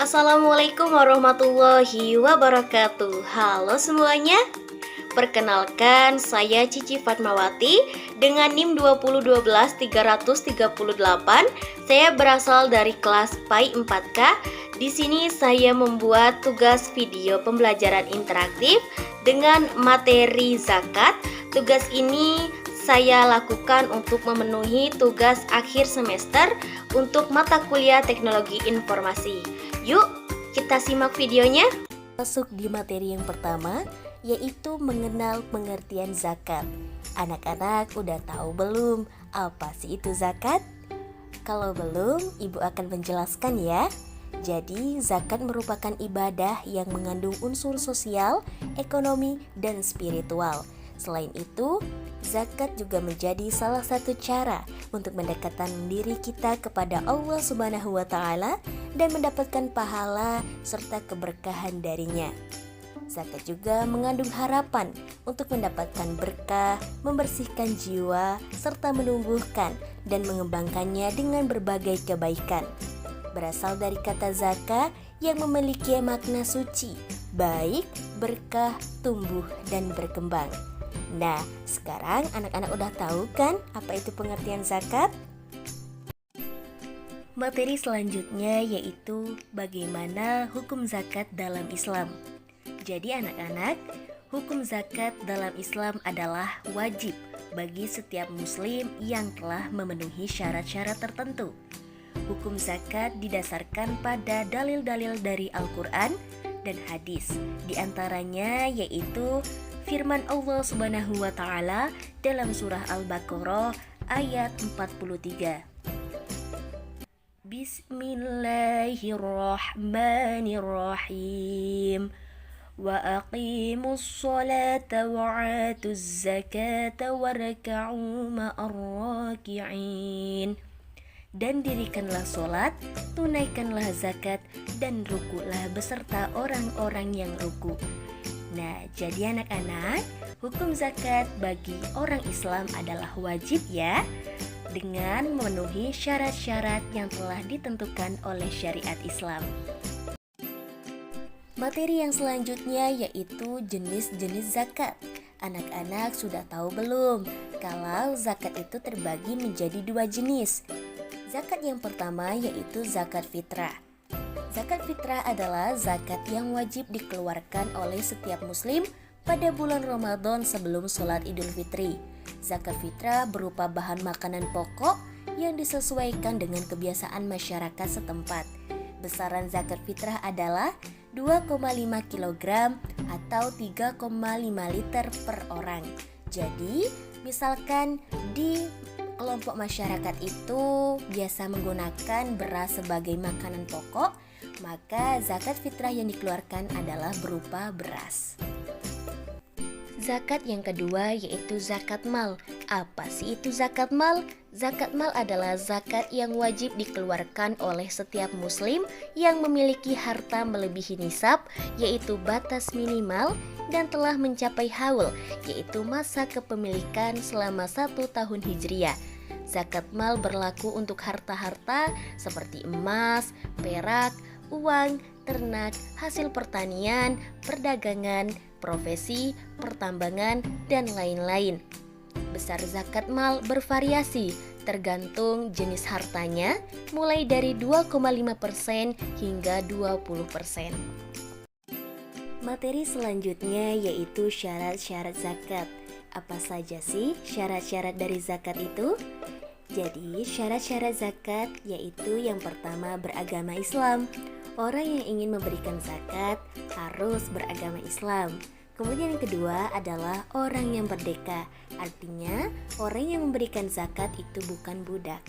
Assalamualaikum warahmatullahi wabarakatuh. Halo semuanya. Perkenalkan, saya Cici Fatmawati dengan NIM 2012338. Saya berasal dari kelas PAI 4K. Di sini saya membuat tugas video pembelajaran interaktif dengan materi zakat. Tugas ini saya lakukan untuk memenuhi tugas akhir semester untuk mata kuliah Teknologi Informasi. Yuk, kita simak videonya. Masuk di materi yang pertama, yaitu mengenal pengertian zakat. Anak-anak udah tahu belum apa sih itu zakat? Kalau belum, ibu akan menjelaskan ya. Jadi, zakat merupakan ibadah yang mengandung unsur sosial, ekonomi, dan spiritual. Selain itu, zakat juga menjadi salah satu cara untuk mendekatkan diri kita kepada Allah Subhanahu wa Ta'ala dan mendapatkan pahala serta keberkahan darinya. Zakat juga mengandung harapan untuk mendapatkan berkah, membersihkan jiwa, serta menumbuhkan dan mengembangkannya dengan berbagai kebaikan. Berasal dari kata zakat yang memiliki makna suci, baik, berkah, tumbuh, dan berkembang. Nah, sekarang anak-anak udah tahu kan apa itu pengertian zakat? Materi selanjutnya yaitu bagaimana hukum zakat dalam Islam. Jadi anak-anak, hukum zakat dalam Islam adalah wajib bagi setiap muslim yang telah memenuhi syarat-syarat tertentu. Hukum zakat didasarkan pada dalil-dalil dari Al-Quran dan hadis. Di antaranya yaitu firman Allah Subhanahu wa Ta'ala dalam surah Al-Baqarah ayat 43. Bismillahirrahmanirrahim. Wa aqimus sholata wa atuz zakata warka'u ma'ar raki'in. Dan dirikanlah sholat, tunaikanlah zakat, dan rukulah beserta orang-orang yang ruku. Nah, jadi anak-anak, hukum zakat bagi orang Islam adalah wajib ya, dengan memenuhi syarat-syarat yang telah ditentukan oleh syariat Islam. Materi yang selanjutnya yaitu jenis-jenis zakat. Anak-anak sudah tahu belum kalau zakat itu terbagi menjadi dua jenis? Zakat yang pertama yaitu zakat fitrah. Zakat fitrah adalah zakat yang wajib dikeluarkan oleh setiap muslim pada bulan Ramadan sebelum sholat Idul Fitri. Zakat fitrah berupa bahan makanan pokok yang disesuaikan dengan kebiasaan masyarakat setempat. Besaran zakat fitrah adalah 2,5 kg atau 3,5 liter per orang. Jadi, misalkan di kelompok masyarakat itu biasa menggunakan beras sebagai makanan pokok, maka zakat fitrah yang dikeluarkan adalah berupa beras. Zakat yang kedua yaitu zakat mal. Apa sih itu zakat mal? Zakat mal adalah zakat yang wajib dikeluarkan oleh setiap muslim yang memiliki harta melebihi nisab, yaitu batas minimal, dan telah mencapai haul, yaitu masa kepemilikan selama 1 tahun hijriah. Zakat mal berlaku untuk harta-harta seperti emas, perak, uang, ternak, hasil pertanian, perdagangan, profesi, pertambangan, dan lain-lain. Besar zakat mal bervariasi tergantung jenis hartanya, mulai dari 2,5% hingga 20%. Materi selanjutnya yaitu syarat-syarat zakat. Apa saja sih syarat-syarat dari zakat itu? Jadi, syarat-syarat zakat yaitu yang pertama beragama Islam. Orang yang ingin memberikan zakat harus beragama Islam. Kemudian yang kedua adalah orang yang merdeka. Artinya, orang yang memberikan zakat itu bukan budak.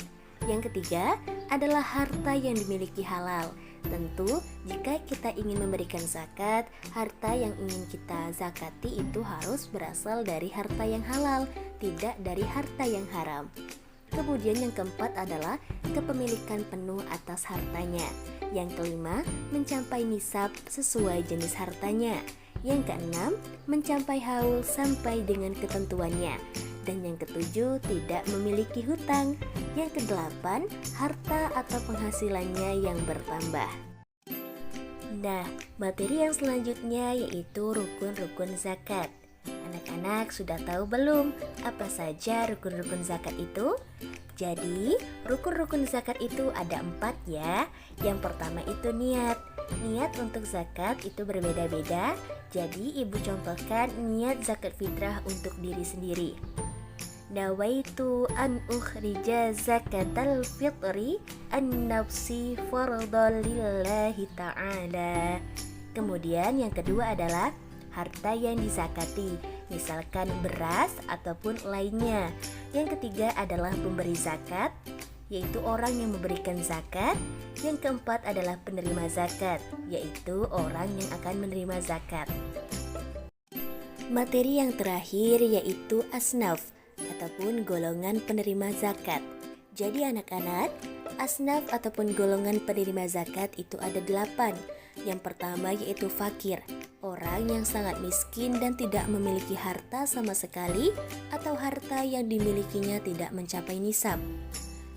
Yang ketiga adalah harta yang dimiliki halal. Tentu, jika kita ingin memberikan zakat, harta yang ingin kita zakati itu harus berasal dari harta yang halal, tidak dari harta yang haram. Kemudian yang keempat adalah kepemilikan penuh atas hartanya. Yang kelima, mencapai nisab sesuai jenis hartanya. Yang keenam, mencapai haul sampai dengan ketentuannya. Dan yang ketujuh, tidak memiliki hutang. Yang kedelapan, harta atau penghasilannya yang bertambah. Nah, materi yang selanjutnya yaitu rukun-rukun zakat. Anak-anak sudah tahu belum apa saja rukun-rukun zakat itu? Jadi, rukun-rukun zakat itu ada 4 ya. Yang pertama itu niat. Niat untuk zakat itu berbeda-beda. Jadi, ibu contohkan niat zakat fitrah untuk diri sendiri. Nawaitu an ukhrija zakatal fitri an nafsi fardhan lillahi ta'ala. Kemudian yang kedua adalah harta yang dizakati, misalkan beras ataupun lainnya. Yang ketiga adalah pemberi zakat, yaitu orang yang memberikan zakat. Yang keempat adalah penerima zakat, yaitu orang yang akan menerima zakat. Materi yang terakhir yaitu asnaf ataupun golongan penerima zakat. Jadi anak-anak, asnaf ataupun golongan penerima zakat itu ada 8. Yang pertama yaitu fakir, orang yang sangat miskin dan tidak memiliki harta sama sekali atau harta yang dimilikinya tidak mencapai nisab.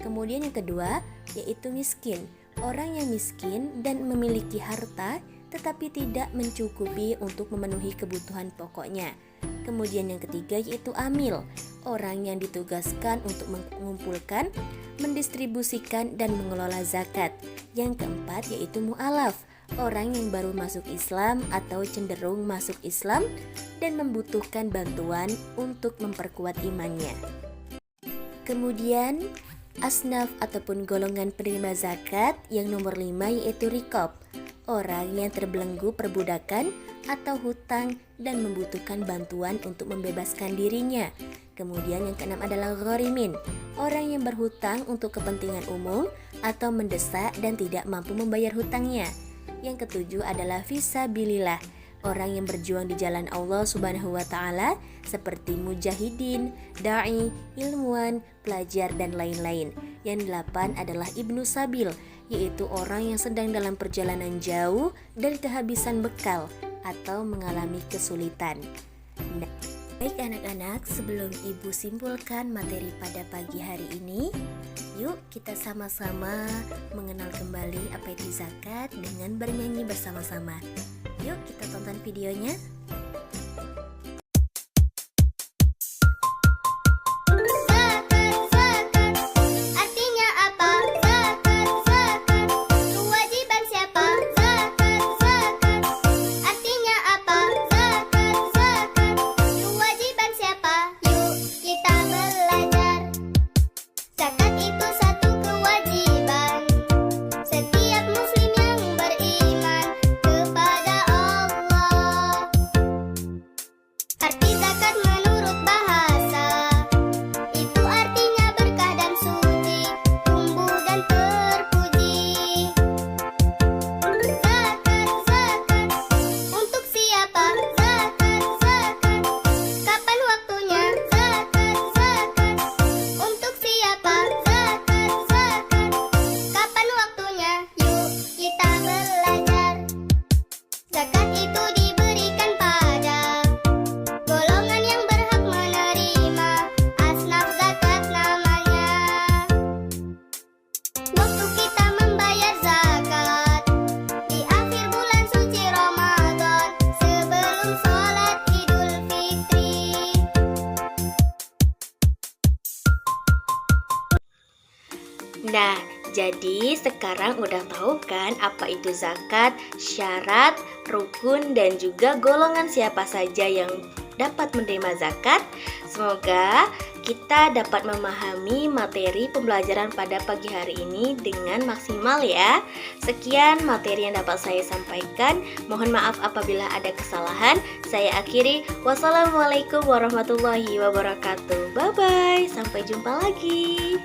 Kemudian yang kedua yaitu miskin, orang yang miskin dan memiliki harta tetapi tidak mencukupi untuk memenuhi kebutuhan pokoknya. Kemudian yang ketiga yaitu amil, orang yang ditugaskan untuk mengumpulkan, mendistribusikan dan mengelola zakat. Yang keempat yaitu mu'alaf, orang yang baru masuk Islam atau cenderung masuk Islam dan membutuhkan bantuan untuk memperkuat imannya. Kemudian asnaf ataupun golongan penerima zakat yang nomor 5 yaitu riqab, orang yang terbelenggu perbudakan atau hutang dan membutuhkan bantuan untuk membebaskan dirinya. Kemudian yang keenam adalah gharimin, orang yang berhutang untuk kepentingan umum atau mendesak dan tidak mampu membayar hutangnya. Yang ketujuh adalah fisabilillah, orang yang berjuang di jalan Allah Subhanahu wa taala seperti mujahidin, dai, ilmuwan, pelajar dan lain-lain. Yang 8 adalah ibnu sabil, yaitu orang yang sedang dalam perjalanan jauh dan kehabisan bekal atau mengalami kesulitan. Nah, baik anak-anak, sebelum ibu simpulkan materi pada pagi hari ini, yuk kita sama-sama mengenal kembali apa itu zakat dengan bernyanyi bersama-sama. Yuk kita tonton videonya. Nah, jadi sekarang udah tahu kan apa itu zakat, syarat, rukun, dan juga golongan siapa saja yang dapat menerima zakat. Semoga kita dapat memahami materi pembelajaran pada pagi hari ini dengan maksimal ya. Sekian materi yang dapat saya sampaikan. Mohon maaf apabila ada kesalahan. Saya akhiri. Wassalamualaikum warahmatullahi wabarakatuh. Bye-bye. Sampai jumpa lagi.